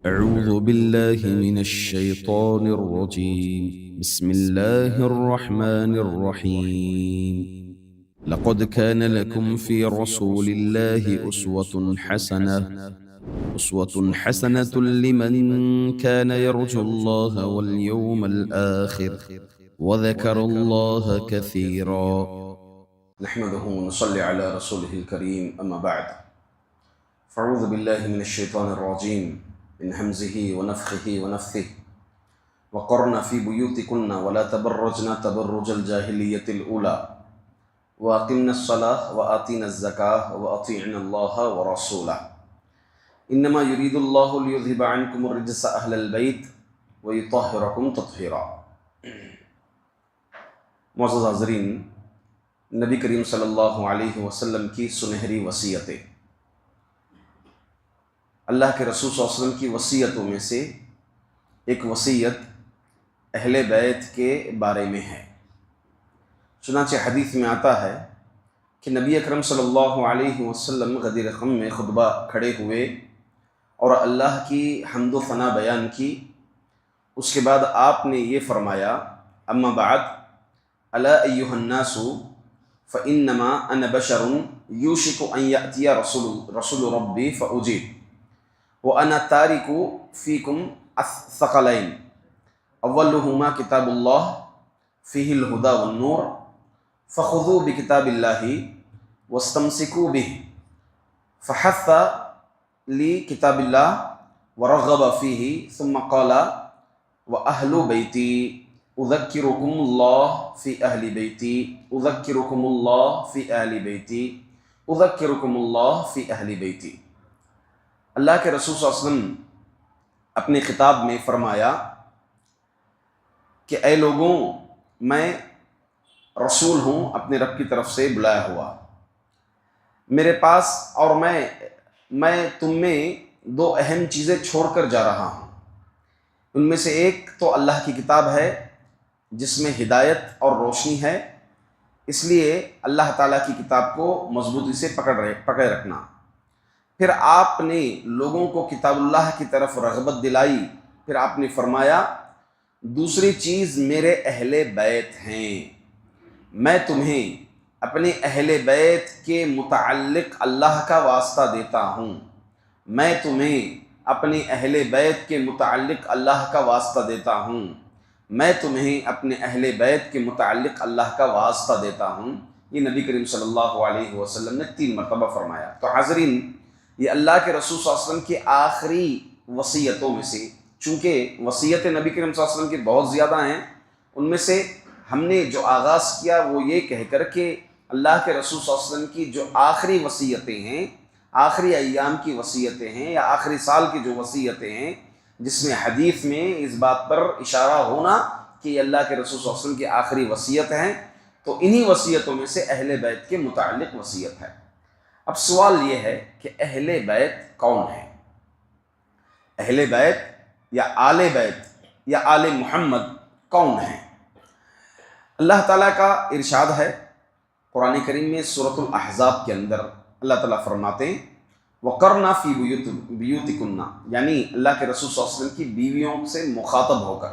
أعوذ بالله من الشيطان الرجيم. بسم الله الرحمن الرحيم. لقد كان لكم في رسول الله أسوة حسنة لمن كان يرجو الله واليوم الآخر وذكر الله كثيرا. نحمده ونصلي على رسوله الكريم أما بعد فأعوذ بالله من الشيطان الرجيم من همزه ونفخه ونفثه وقرن في بيوتكن ولا تبرجن تبرج الجاهلية الأولى وأقمنا الصلاة وآتينا الزكاة وأطيعنا الله ورسوله إنما يريد الله ليذهب عنكم الرجس أهل البيت ويطهركم تطهيرا. معزز حاضرین، نبی کریم صلی اللہ علیہ وسلم کی سنہری وصیتیں، اللہ کے رسول صلی اللہ علیہ وسلم کی وصیتوں میں سے ایک وصیت اہل بیت کے بارے میں ہے۔ چنانچہ حدیث میں آتا ہے کہ نبی اکرم صلی اللہ علیہ وسلم غدیر خم میں خطبہ کھڑے ہوئے اور اللہ کی حمد و ثنا بیان کی۔ اس کے بعد آپ نے یہ فرمایا: اما بعد الا ایھا الناس فإنما أنا بشر يوشك أن يأتي رسول ربي فأجيب وأنا تارك فيكم الثقلين أولهما كتاب الله فيه الهدى والنور فخذوا بكتاب الله واستمسكوا به. فحث لكتاب الله ورغب فيه ثم قال: وأهل بيتي اذکرکم اللہ فی اہل بیتی اذکرکم اللہ فی اہل بیتی اذکرکم اللہ فی اہل بیتی۔ اللہ کے رسول صلی اللہ علیہ وسلم اپنے خطاب میں فرمایا کہ اے لوگوں، میں رسول ہوں اپنے رب کی طرف سے بلایا ہوا میرے پاس، اور میں تم میں دو اہم چیزیں چھوڑ کر جا رہا ہوں۔ ان میں سے ایک تو اللہ کی کتاب ہے جس میں ہدایت اور روشنی ہے، اس لیے اللہ تعالیٰ کی کتاب کو مضبوطی سے پکڑے رکھنا۔ پھر آپ نے لوگوں کو کتاب اللہ کی طرف رغبت دلائی۔ پھر آپ نے فرمایا دوسری چیز میرے اہل بیت ہیں، میں تمہیں اپنے اہل بیت کے متعلق اللہ کا واسطہ دیتا ہوں، میں تمہیں اپنے اہل بیت کے متعلق اللہ کا واسطہ دیتا ہوں، میں تمہیں اپنے اہل بیت کے متعلق اللہ کا واسطہ دیتا ہوں۔ یہ نبی کریم صلی اللہ علیہ وسلم نے 3 مرتبہ فرمایا۔ تو حاضرین، یہ اللہ کے رسول صلی اللہ علیہ وسلم کی آخری وصیتوں میں سے، چونکہ وصیت نبی کریم صلی اللہ علیہ وسلم کی بہت زیادہ ہیں، ان میں سے ہم نے جو آغاز کیا وہ یہ کہہ کر کہ اللہ کے رسول صلی اللہ علیہ وسلم کی جو آخری وصیتیں ہیں، آخری ایام کی وصیتیں ہیں یا آخری سال کی جو وصیتیں ہیں، جس میں حدیث میں اس بات پر اشارہ ہونا کہ یہ اللہ کے رسول صلی اللہ علیہ وسلم کی آخری وصیت ہیں، تو انہی وصیتوں میں سے اہل بیت کے متعلق وصیت ہے۔ اب سوال یہ ہے کہ اہل بیت کون ہیں؟ اہل بیت یا آل بیت یا آل محمد کون ہیں؟ اللہ تعالیٰ کا ارشاد ہے قرآن کریم میں سورۃ الاحزاب کے اندر، اللہ تعالیٰ فرماتے ہیں وَقَرْنَا فِي بِيُوتِكُنَّ، یعنی اللہ کے رسول صلی اللہ علیہ وسلم کی بیویوں سے مخاطب ہو کر،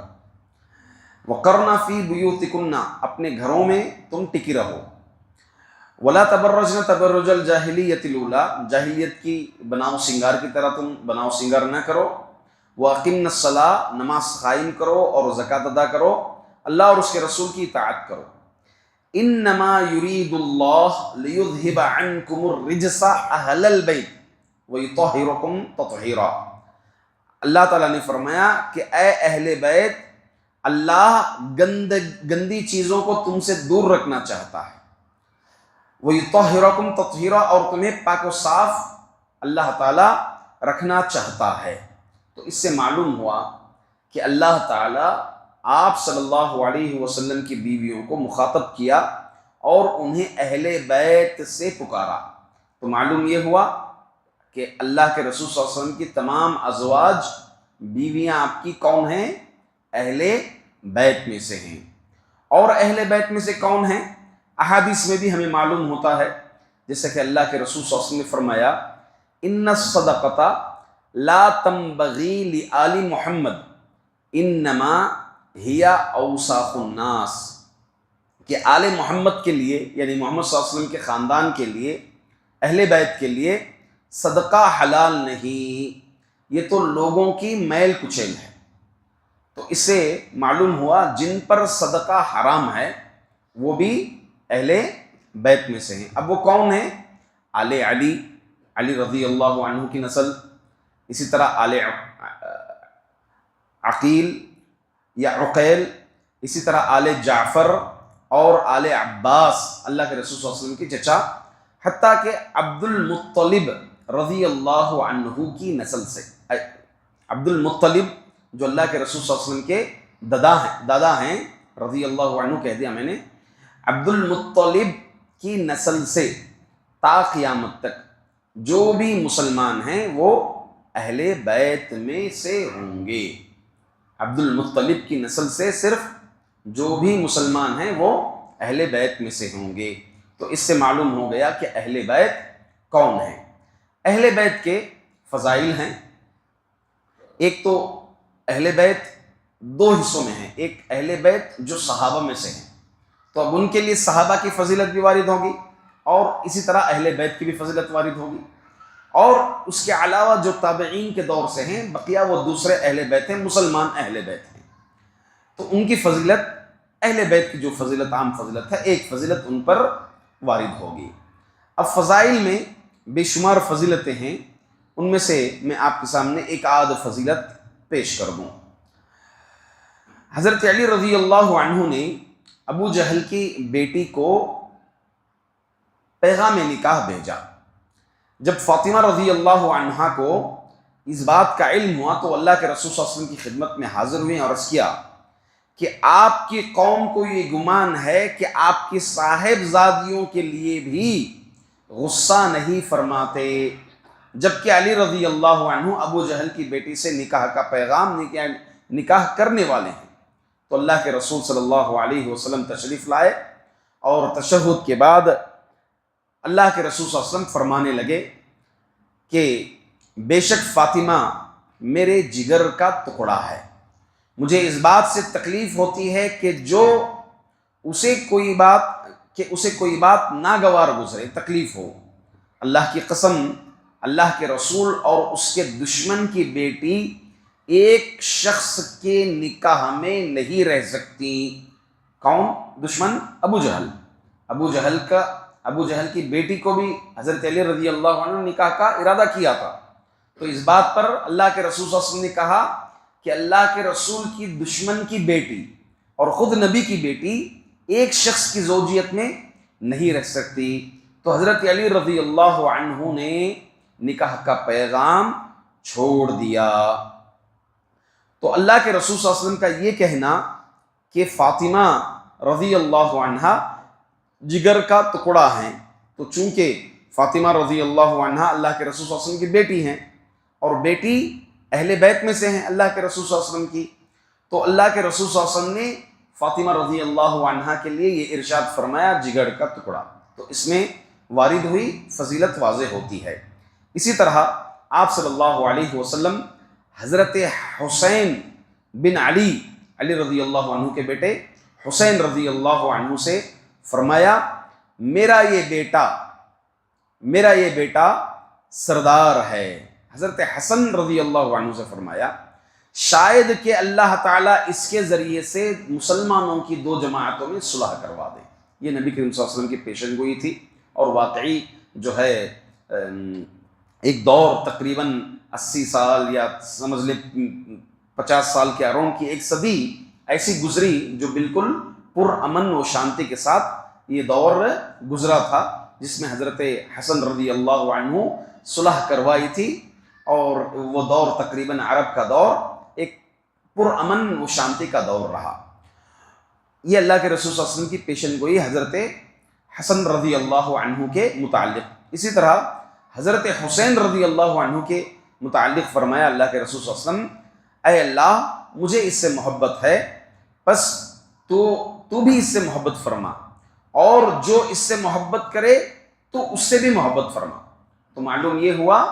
وَقَرْنَا فِي بِيُوتِكُنَّ، اپنے گھروں میں تم ٹکی رہو، وَلَا تَبَرَّجْنَ تَبَرُّجَ الْجَاهِلِيَّةِ الْأُولَىٰ، جاہلیت کی بناؤ سنگار کی طرح تم بناؤ سنگار نہ کرو، وَأَقِمْنَ الصَّلَاةَ، نماز قائم کرو اور زکوٰۃ ادا کرو، اللہ اور اس کے رسول کی اطاعت کرو۔ إِنَّمَا يُرِيدُ اللَّهُ لِيُذْهِبَ عَنْكُمُ الرِّجْسَ أَهْلَ الْبَيْتِ وَيُطَهِّرَكُمْ تَطْهِيرًا۔ اللہ تعالیٰ نے فرمایا کہ اے اہل بیت، اللہ گندی چیزوں کو تم سے دور رکھنا چاہتا ہے، وَيُطَهِّرَكُمْ تَطْهِيرًا، اور تمہیں پاک و صاف اللہ تعالیٰ رکھنا چاہتا ہے۔ تو اس سے معلوم ہوا کہ اللہ تعالیٰ آپ صلی اللہ علیہ وسلم کی بیویوں کو مخاطب کیا اور انہیں اہل بیت سے پکارا۔ تو معلوم یہ ہوا کہ اللہ کے رسول صلی اللہ علیہ وسلم کی تمام ازواج بیویاں آپ کی کون ہیں؟ اہل بیت میں سے ہیں۔ اور اہل بیت میں سے کون ہیں؟ احادیث میں بھی ہمیں معلوم ہوتا ہے، جیسا کہ اللہ کے رسول صلی اللہ علیہ وسلم نے فرمایا ان الصدقۃ لا تنبغی لآل محمد انما ہی اوساخ الناس، کہ آل محمد کے لیے یعنی محمد صلی اللہ علیہ وسلم کے خاندان کے لیے، اہل بیت کے لیے صدقہ حلال نہیں، یہ تو لوگوں کی میل کچیل ہے۔ تو اس سے معلوم ہوا جن پر صدقہ حرام ہے وہ بھی اہل بیت میں سے ہیں۔ اب وہ کون ہیں؟ آل علی، علی رضی اللہ عنہ کی نسل، اسی طرح آل عقیل یا عقیل، اسی طرح آل جعفر اور آل عباس، اللہ کے رسول صلی اللہ علیہ وسلم کی چچا، حتیٰ کہ عبد المطلب رضی اللہ عنہ کی نسل سے، عبد المطلب جو اللہ کے رسول صلی اللہ علیہ وسلم کے دادا ہیں، رضی اللہ عنہ کہہ دیا میں نے، عبد المطلب کی نسل سے تا قیامت تک جو بھی مسلمان ہیں وہ اہل بیت میں سے ہوں گے۔ عبد المطلب کی نسل سے صرف جو بھی مسلمان ہیں وہ اہل بیت میں سے ہوں گے۔ تو اس سے معلوم ہو گیا کہ اہل بیت کون ہیں۔ اہل بیت کے فضائل ہیں۔ ایک تو اہل بیت دو حصوں میں ہیں، ایک اہل بیت جو صحابہ میں سے ہیں، تو اب ان کے لیے صحابہ کی فضیلت بھی وارد ہوگی اور اسی طرح اہل بیت کی بھی فضیلت وارد ہوگی، اور اس کے علاوہ جو تابعین کے دور سے ہیں بقیہ وہ دوسرے اہل بیت ہیں، مسلمان اہل بیت ہیں، تو ان کی فضیلت، اہل بیت کی جو فضیلت عام فضیلت ہے، ایک فضیلت ان پر وارد ہوگی۔ اب فضائل میں بے شمار فضیلتیں ہیں، ان میں سے میں آپ کے سامنے ایک آدھ فضیلت پیش کر دوں۔ حضرت علی رضی اللہ عنہ نے ابو جہل کی بیٹی کو پیغام نکاح بھیجا۔ جب فاطمہ رضی اللہ عنہا کو اس بات کا علم ہوا تو اللہ کے رسول صلی اللہ علیہ وسلم کی خدمت میں حاضر ہوئے اور عرض کیا کہ آپ کی قوم کو یہ گمان ہے کہ آپ کی صاحبزادیوں کے لیے بھی غصہ نہیں فرماتے، جبکہ علی رضی اللہ عنہ ابو جہل کی بیٹی سے نکاح کا پیغام نکاح کرنے والے ہیں۔ تو اللہ کے رسول صلی اللہ علیہ وسلم تشریف لائے اور تشہد کے بعد اللہ کے رسول صلی اللہ علیہ وسلم فرمانے لگے کہ بے شک فاطمہ میرے جگر کا ٹکڑا ہے، مجھے اس بات سے تکلیف ہوتی ہے کہ جو اسے کوئی بات ناگوار گزرے، تکلیف ہو۔ اللہ کی قسم، اللہ کے رسول اور اس کے دشمن کی بیٹی ایک شخص کے نکاح میں نہیں رہ سکتی۔ کون دشمن؟ ابو جہل۔ ابو جہل کی بیٹی کو بھی حضرت علی رضی اللہ عنہ نے نکاح کا ارادہ کیا تھا، تو اس بات پر اللہ کے رسول صلی اللہ علیہ وسلم نے کہا کہ اللہ کے رسول کی دشمن کی بیٹی اور خود نبی کی بیٹی ایک شخص کی زوجیت میں نہیں رہ سکتی۔ تو حضرت علی رضی اللہ عنہ نے نکاح کا پیغام چھوڑ دیا۔ تو اللہ کے رسول صلی اللہ علیہ وسلم کا یہ کہنا کہ فاطمہ رضی اللہ عنہا جگر کا ٹکڑا ہیں، تو چونکہ فاطمہ رضی اللہ عنہا اللہ کے رسول صلی اللہ علیہ وسلم کی بیٹی ہیں اور بیٹی اہل بیت میں سے ہیں اللہ کے رسول صلی اللہ علیہ وسلم کی، تو اللہ کے رسول صلی اللہ علیہ وسلم نے فاطمہ رضی اللہ عنہا کے لیے یہ ارشاد فرمایا جگر کا ٹکڑا، تو اس میں وارد ہوئی فضیلت واضح ہوتی ہے۔ اسی طرح آپ صلی اللہ علیہ وسلم حضرت حسین بن علی رضی اللہ عنہ کے بیٹے حسین رضی اللہ عنہ سے فرمایا میرا یہ بیٹا سردار ہے۔ حضرت حسن رضی اللہ عنہ سے فرمایا شاید کہ اللہ تعالیٰ اس کے ذریعے سے مسلمانوں کی دو جماعتوں میں صلح کروا دے۔ یہ نبی کریم صلی اللہ علیہ وسلم کی پیشن گوئی تھی، اور واقعی جو ہے ایک دور تقریباً 80 سال یا سمجھ لیں 50 سال کے اراؤنڈ کی ایک صدی ایسی گزری جو بالکل پرامن و شانتی کے ساتھ یہ دور گزرا تھا، جس میں حضرت حسن رضی اللہ عنہ صلح کروائی تھی، اور وہ دور تقریباً عرب کا دور ایک پرامن و شانتی کا دور رہا۔ یہ اللہ کے رسول صلی اللہ علیہ وسلم کی پیشن گوئی حضرت حسن رضی اللہ عنہ کے متعلق۔ اسی طرح حضرت حسین رضی اللہ عنہ کے متعلق فرمایا اللہ کے رسول صلی اللہ علیہ وسلم اے اللہ مجھے اس سے محبت ہے، بس تو بھی اس سے محبت فرما، اور جو اس سے محبت کرے تو اس سے بھی محبت فرما۔ تو معلوم یہ ہوا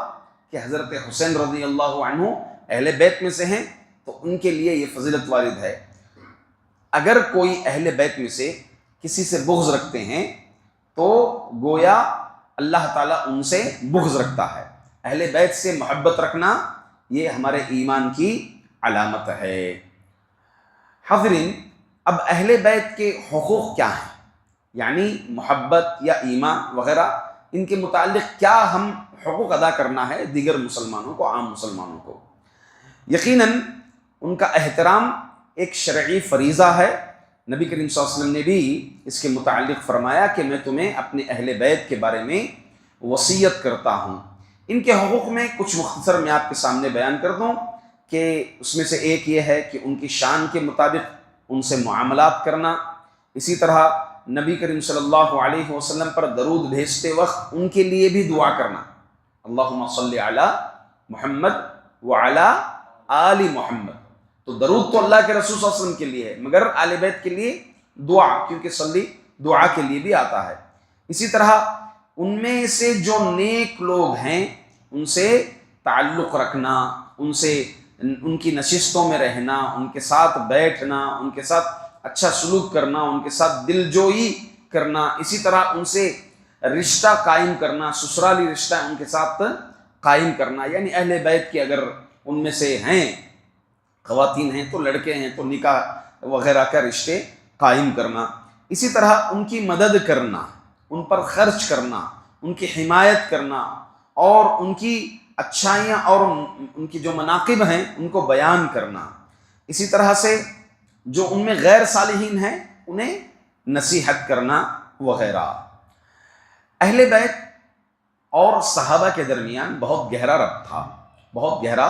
کہ حضرت حسین رضی اللہ عنہ اہل بیت میں سے ہیں تو ان کے لیے یہ فضیلت وارد ہے۔ اگر کوئی اہل بیت میں سے کسی سے بغض رکھتے ہیں تو گویا اللہ تعالیٰ ان سے بغض رکھتا ہے۔ اہل بیت سے محبت رکھنا یہ ہمارے ایمان کی علامت ہے۔ حاضرین، اب اہل بیت کے حقوق کیا ہیں؟ یعنی محبت یا ایمان وغیرہ، ان کے متعلق کیا ہم حقوق ادا کرنا ہے دیگر مسلمانوں کو، عام مسلمانوں کو؟ یقیناً ان کا احترام ایک شرعی فریضہ ہے۔ نبی کریم صلی اللہ علیہ وسلم نے بھی اس کے متعلق فرمایا کہ میں تمہیں اپنے اہل بیت کے بارے میں وصیت کرتا ہوں۔ ان کے حقوق میں کچھ مختصر میں آپ کے سامنے بیان کر دوں کہ اس میں سے ایک یہ ہے کہ ان کی شان کے مطابق ان سے معاملات کرنا، اسی طرح نبی کریم صلی اللہ علیہ وسلم پر درود بھیجتے وقت ان کے لیے بھی دعا کرنا، اللہم صلی علی محمد وعلی آل محمد۔ تو درود تو اللہ کے رسول صلی اللہ علیہ وسلم کے لیے ہے، مگر آل بیت کے لیے دعا، کیونکہ صلی دعا کے لیے بھی آتا ہے۔ اسی طرح ان میں سے جو نیک لوگ ہیں ان سے تعلق رکھنا، ان کی نشستوں میں رہنا، ان کے ساتھ بیٹھنا، ان کے ساتھ اچھا سلوک کرنا، ان کے ساتھ دل جوئی کرنا، اسی طرح ان سے رشتہ قائم کرنا، سسرالی رشتہ ان کے ساتھ قائم کرنا۔ یعنی اہل بیت کے اگر ان میں سے ہیں، خواتین ہیں تو لڑکے ہیں تو نکاح وغیرہ کا رشتے قائم کرنا۔ اسی طرح ان کی مدد کرنا، ان پر خرچ کرنا، ان کی حمایت کرنا، اور ان کی اچھائیاں اور ان کی جو مناقب ہیں ان کو بیان کرنا۔ اسی طرح سے جو ان میں غیر صالحین ہیں انہیں نصیحت کرنا وغیرہ۔ اہل بیت اور صحابہ کے درمیان بہت گہرا ربط تھا، بہت گہرا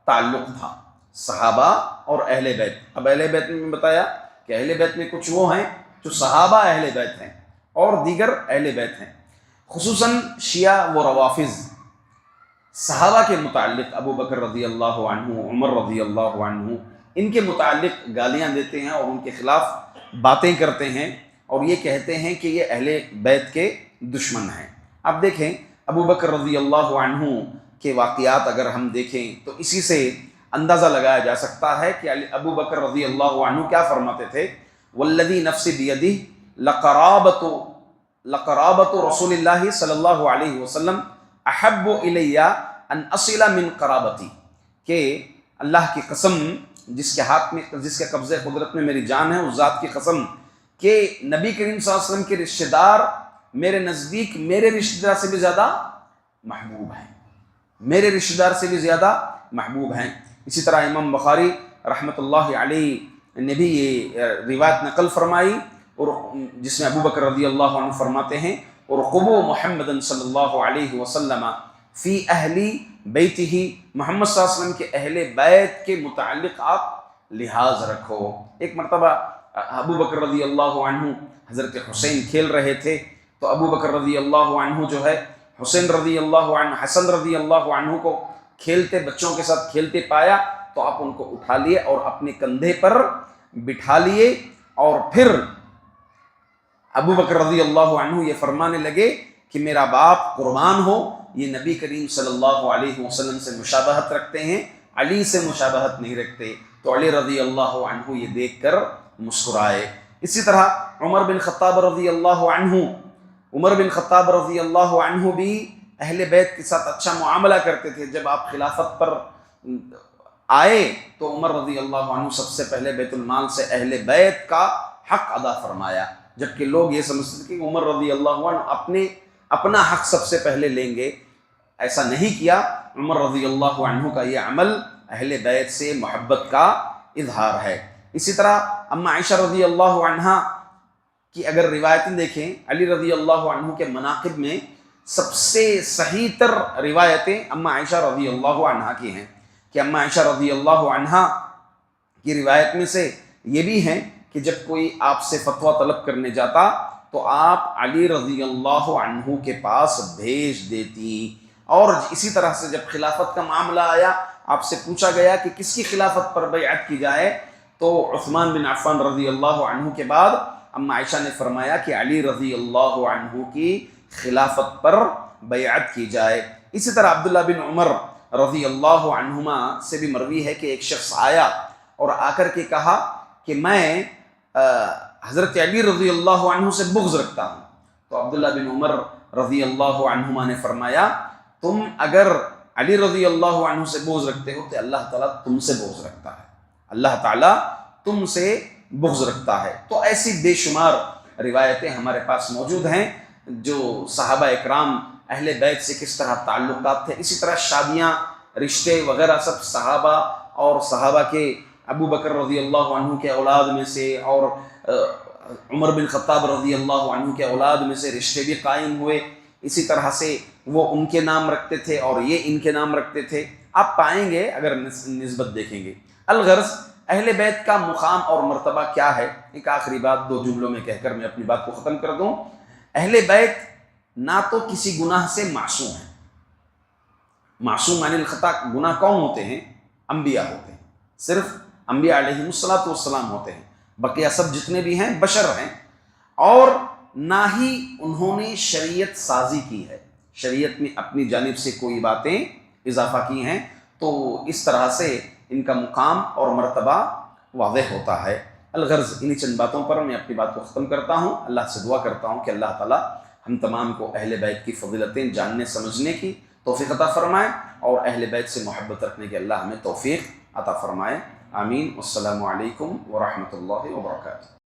تعلق تھا، صحابہ اور اہل بیت۔ اب اہل بیت میں بتایا کہ اہل بیت میں کچھ وہ ہیں جو صحابہ اہل بیت ہیں اور دیگر اہل بیت ہیں، خصوصاً شیعہ و روافظ صحابہ کے متعلق ابو بکر رضی اللہ عنہ، عمر رضی اللہ عنہ، ان کے متعلق گالیاں دیتے ہیں اور ان کے خلاف باتیں کرتے ہیں اور یہ کہتے ہیں کہ یہ اہل بیت کے دشمن ہیں۔ اب دیکھیں ابو بکر رضی اللہ عنہ کے واقعات اگر ہم دیکھیں تو اسی سے اندازہ لگایا جا سکتا ہے کہ ابو بکر رضی اللہ عنہ کیا فرماتے تھے، والذی نفس بیدہ لقرابت رسول اللہ صلی اللہ علیہ وسلم احب الی ان اصل من قرابتی، کہ اللہ کی قسم جس کے ہاتھ میں، جس کے قبضے قدرت میں میری جان ہے، اس ذات کی قسم کہ نبی کریم صلی اللہ علیہ وسلم کے رشتہ دار میرے نزدیک میرے رشتہ دار سے بھی زیادہ محبوب ہیں، میرے رشتہ دار سے بھی زیادہ محبوب ہیں۔ اسی طرح امام بخاری رحمۃ اللہ علیہ نے بھی یہ روایت نقل فرمائی، اور جس میں ابو بکر رضی اللہ عنہ فرماتے ہیں، ارقبوا محمد صلی اللہ علیہ وسلم فی اہلی بیتہ، محمد صلی اللہ علیہ وسلم کے اہل بیت کے متعلق آپ لحاظ رکھو۔ ایک مرتبہ ابو بکر رضی اللہ عنہ حضرت حسین کھیل رہے تھے تو ابو بکر رضی اللہ عنہ جو ہے حسین رضی اللہ عنہ، حسن رضی اللہ عنہ کو کھیلتے، بچوں کے ساتھ کھیلتے پایا تو آپ ان کو اٹھا لیے اور اپنے کندھے پر بٹھا لیے، اور پھر ابو بکر رضی اللہ عنہ یہ فرمانے لگے کہ میرا باپ قربان ہو، یہ نبی کریم صلی اللہ علیہ وسلم سے مشابہت رکھتے ہیں، علی سے مشابہت نہیں رکھتے۔ تو علی رضی اللہ عنہ یہ دیکھ کر مسکرائے۔ اسی طرح عمر بن خطاب رضی اللہ عنہ بھی اہل بیت کے ساتھ اچھا معاملہ کرتے تھے۔ جب آپ خلافت پر آئے تو عمر رضی اللہ عنہ سب سے پہلے بیت المال سے اہل بیت کا حق ادا فرمایا، جبکہ لوگ یہ سمجھتے تھے کہ عمر رضی اللہ عنہ اپنا حق سب سے پہلے لیں گے۔ ایسا نہیں کیا۔ عمر رضی اللہ عنہ کا یہ عمل اہل بیت سے محبت کا اظہار ہے۔ اسی طرح اما عائشہ رضی اللہ عنہ کی اگر روایتیں دیکھیں، علی رضی اللہ عنہ کے مناقب میں سب سے صحیح تر روایتیں اما عائشہ رضی اللہ عنہ کی ہیں، کہ اما عائشہ رضی اللہ عنہ کی روایت میں سے یہ بھی ہیں کہ جب کوئی آپ سے فتویٰ طلب کرنے جاتا تو آپ علی رضی اللہ عنہ کے پاس بھیج دیتی، اور اسی طرح سے جب خلافت کا معاملہ آیا، آپ سے پوچھا گیا کہ کس کی خلافت پر بیعت کی جائے، تو عثمان بن عفان رضی اللہ عنہ کے بعد اما عائشہ نے فرمایا کہ علی رضی اللہ عنہ کی خلافت پر بیعت کی جائے۔ اسی طرح عبداللہ بن عمر رضی اللہ عنہما سے بھی مروی ہے کہ ایک شخص آیا اور آ کر کے کہا کہ میں حضرت علی رضی اللہ عنہ سے بغض رکھتا ہوں. تو عبداللہ بن عمر رضی اللہ عنہما نے فرمایا تم اگر علی رضی اللہ عنہ سے بغض رکھتے ہو تو اللہ تعالیٰ تم سے بغض رکھتا ہے، اللہ تعالیٰ تم سے بغض رکھتا ہے. تو ایسی بے شمار روایتیں ہمارے پاس موجود ہیں جو صحابہ اکرام اہل بیت سے کس طرح تعلقات تھے. اسی طرح شادیاں، رشتے وغیرہ سب صحابہ اور صحابہ کے ابو بکر رضی اللہ عنہ کے اولاد میں سے اور عمر بن خطاب رضی اللہ عنہ کے اولاد میں سے رشتے بھی قائم ہوئے. اسی طرح سے وہ ان کے نام رکھتے تھے اور یہ ان کے نام رکھتے تھے. آپ پائیں گے اگر نسبت دیکھیں گے. الغرض اہل بیت کا مقام اور مرتبہ کیا ہے. ایک آخری بات 2 جملوں میں کہہ کر میں اپنی بات کو ختم کر دوں. اہل بیت نہ تو کسی گناہ سے معصوم ہیں. معصوم عن الخطا گناہ کون ہوتے ہیں؟ انبیاء ہوتے ہیں. صرف انبیاء علیہم الصلاۃ ہوتے ہیں. بقیہ سب جتنے بھی ہیں بشر ہیں. اور نہ ہی انہوں نے شریعت سازی کی ہے، شریعت میں اپنی جانب سے کوئی باتیں اضافہ کی ہیں. تو اس طرح سے ان کا مقام اور مرتبہ واضح ہوتا ہے. الغرض انہی چند باتوں پر میں اپنی بات کو ختم کرتا ہوں. اللہ سے دعا کرتا ہوں کہ اللہ تعالیٰ ہم تمام کو اہل بیت کی فضیلتیں جاننے سمجھنے کی توفیق عطا فرمائے اور اہل بیت سے محبت رکھنے کی اللہ ہمیں توفیق عطا فرمائے. آمین. السلام علیکم ورحمۃ اللہ وبرکاتہ.